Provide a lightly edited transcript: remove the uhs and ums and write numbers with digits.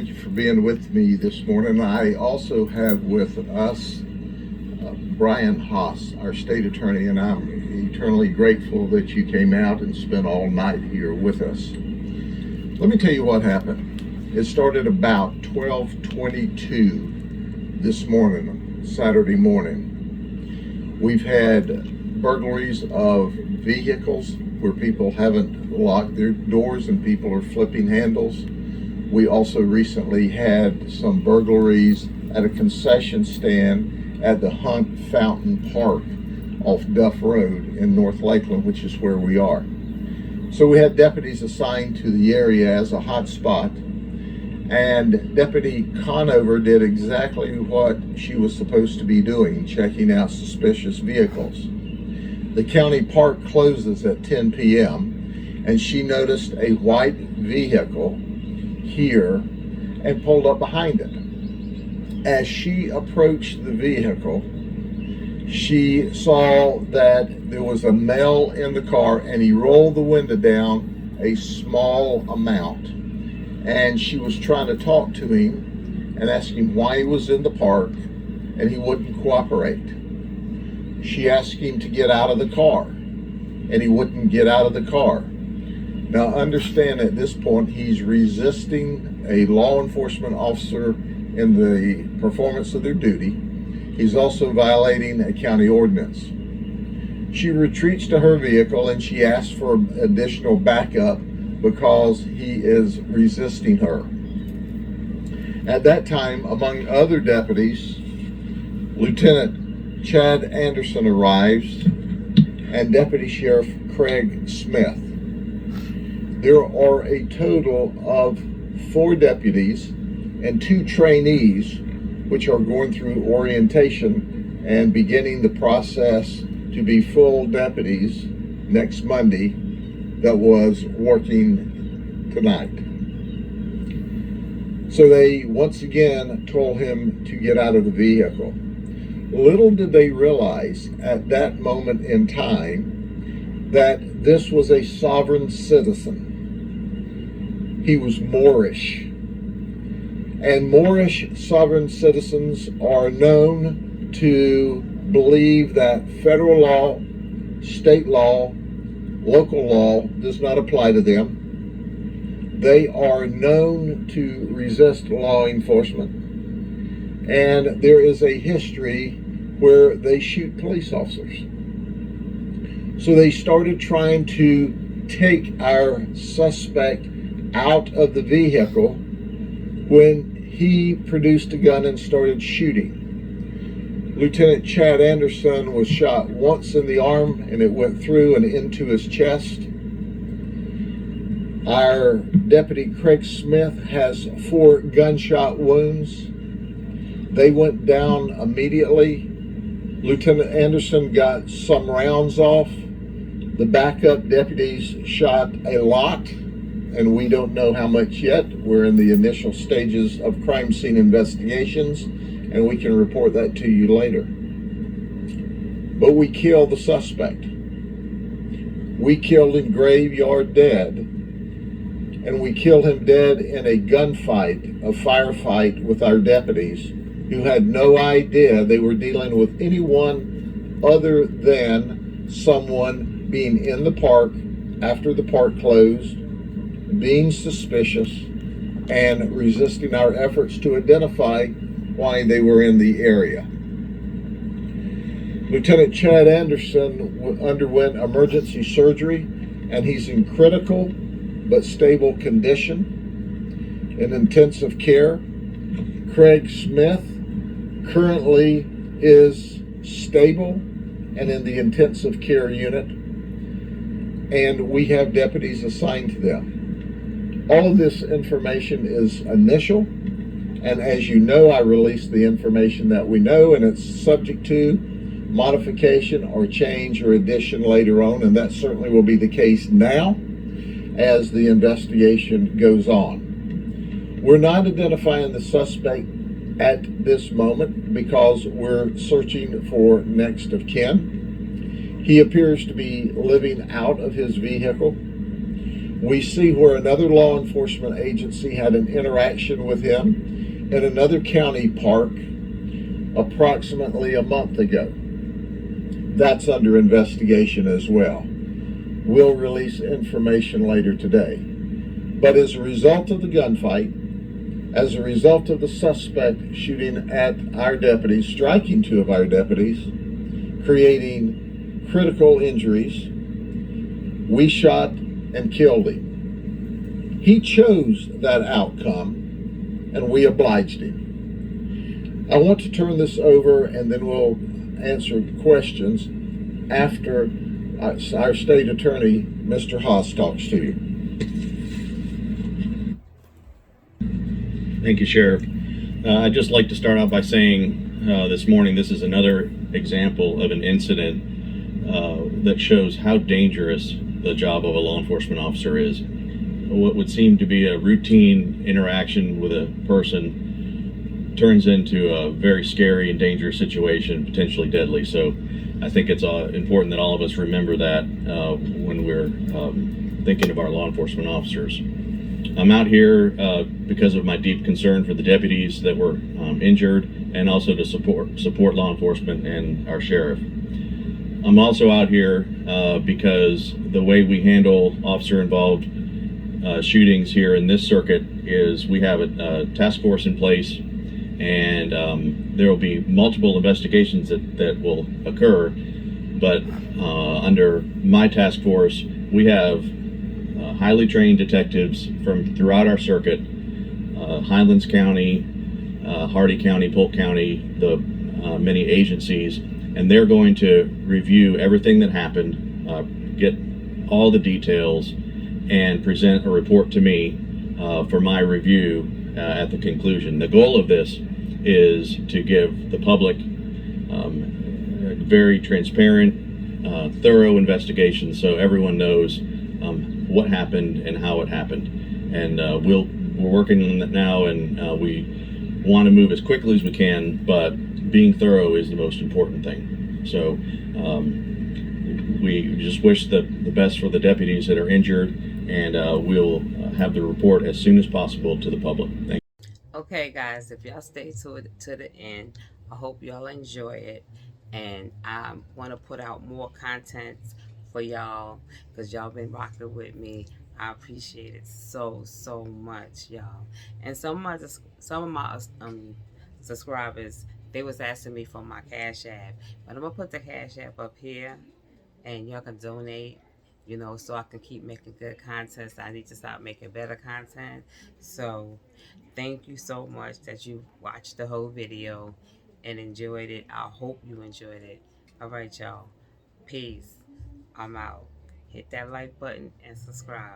Thank you for being with me this morning. I also have with us Brian Haas, our state attorney, and I'm eternally grateful that you came out and spent all night here with us. Let me tell you what happened. It started about 12:22 this morning, Saturday morning. We've had burglaries of vehicles where people haven't locked their doors and people are flipping handles. We also recently had some burglaries at a concession stand at the Hunt Fountain Park off Duff Road in North Lakeland, which is where we are. So we had deputies assigned to the area as a hot spot, and Deputy Conover did exactly what she was supposed to be doing, checking out suspicious vehicles. The county park closes at 10 p.m. and she noticed a white vehicle here and pulled up behind it. As she approached the vehicle, she saw that there was a male in the car and he rolled the window down a small amount, and she was trying to talk to him and ask him why he was in the park, and he wouldn't cooperate. She asked him to get out of the car and he wouldn't get out of the car. Now understand, at this point he's resisting a law enforcement officer in the performance of their duty. He's also violating a county ordinance. She retreats to her vehicle and she asks for additional backup because he is resisting her. At that time, among other deputies, Lieutenant Chad Anderson arrives and Deputy Sheriff Craig Smith. There are a total of 4 deputies and 2 trainees which are going through orientation and beginning the process to be full deputies next Monday that was working tonight. So they once again told him to get out of the vehicle. Little did they realize at that moment in time that this was a sovereign citizen. He was Moorish. And Moorish sovereign citizens are known to believe that federal law, state law, local law does not apply to them. They are known to resist law enforcement. And there is a history where they shoot police officers. So they started trying to take our suspect out of the vehicle when he produced a gun and started shooting. Lieutenant Chad Anderson was shot once in the arm and it went through and into his chest. Our Deputy Craig Smith has 4 gunshot wounds. They went down immediately. Lieutenant Anderson got some rounds off. The backup deputies shot a lot, and we don't know how much yet. We're in the initial stages of crime scene investigations, and we can report that to you later. But we killed the suspect. We killed him graveyard dead, and we killed him dead in a gunfight, a firefight with our deputies who had no idea they were dealing with anyone other than someone being in the park after the park closed, being suspicious, and resisting our efforts to identify why they were in the area. Lieutenant Chad Anderson underwent emergency surgery, and he's in critical but stable condition in intensive care. Craig Smith currently is stable and in the intensive care unit, and we have deputies assigned to them. All of this information is initial, and as you know, I release the information that we know, and it's subject to modification or change or addition later on, and that certainly will be the case now as the investigation goes on. We're not identifying the suspect at this moment because we're searching for next of kin. He appears to be living out of his vehicle. We see where another law enforcement agency had an interaction with him in another county park approximately a month ago. That's under investigation as well. We'll release information later today. But as a result of the gunfight, as a result of the suspect shooting at our deputies, striking two of our deputies, creating critical injuries, we shot and killed him. He chose that outcome, and we obliged him. I want to turn this over, and then we'll answer questions after our state attorney, Mr. Haas, talks to you. Thank you, Sheriff. I'd just like to start out by saying this morning this is another example of an incident that shows how dangerous the job of a law enforcement officer is. What would seem to be a routine interaction with a person turns into a very scary and dangerous situation, potentially deadly. So I think it's important that all of us remember that when we're thinking of our law enforcement officers. I'm out here because of my deep concern for the deputies that were injured, and also to support law enforcement and our sheriff. I'm also out here because the way we handle officer-involved shootings here in this circuit is we have a task force in place, and there will be multiple investigations that will occur. But under my task force, we have highly trained detectives from throughout our circuit, Highlands County, Hardy County, Polk County, the many agencies, and they're going to review everything that happened, get all the details, and present a report to me for my review at the conclusion. The goal of this is to give the public a very transparent, thorough investigation, so everyone knows what happened and how it happened. And we're working on that now, and we want to move as quickly as we can, but being thorough is the most important thing. So we just wish the best for the deputies that are injured, and we'll have the report as soon as possible to the public. Thank you. Okay, guys, if y'all stay to the end, I hope y'all enjoy it, and I want to put out more content for y'all because y'all been rocking with me. I appreciate it so much, y'all. And some of my subscribers, they was asking me for my Cash App, but I'm gonna put the Cash App up here, and y'all can donate. So I can keep making good content. So I need to start making better content. So thank you so much that you watched the whole video and enjoyed it. I hope you enjoyed it. All right, y'all. Peace. I'm out. Hit that like button and subscribe.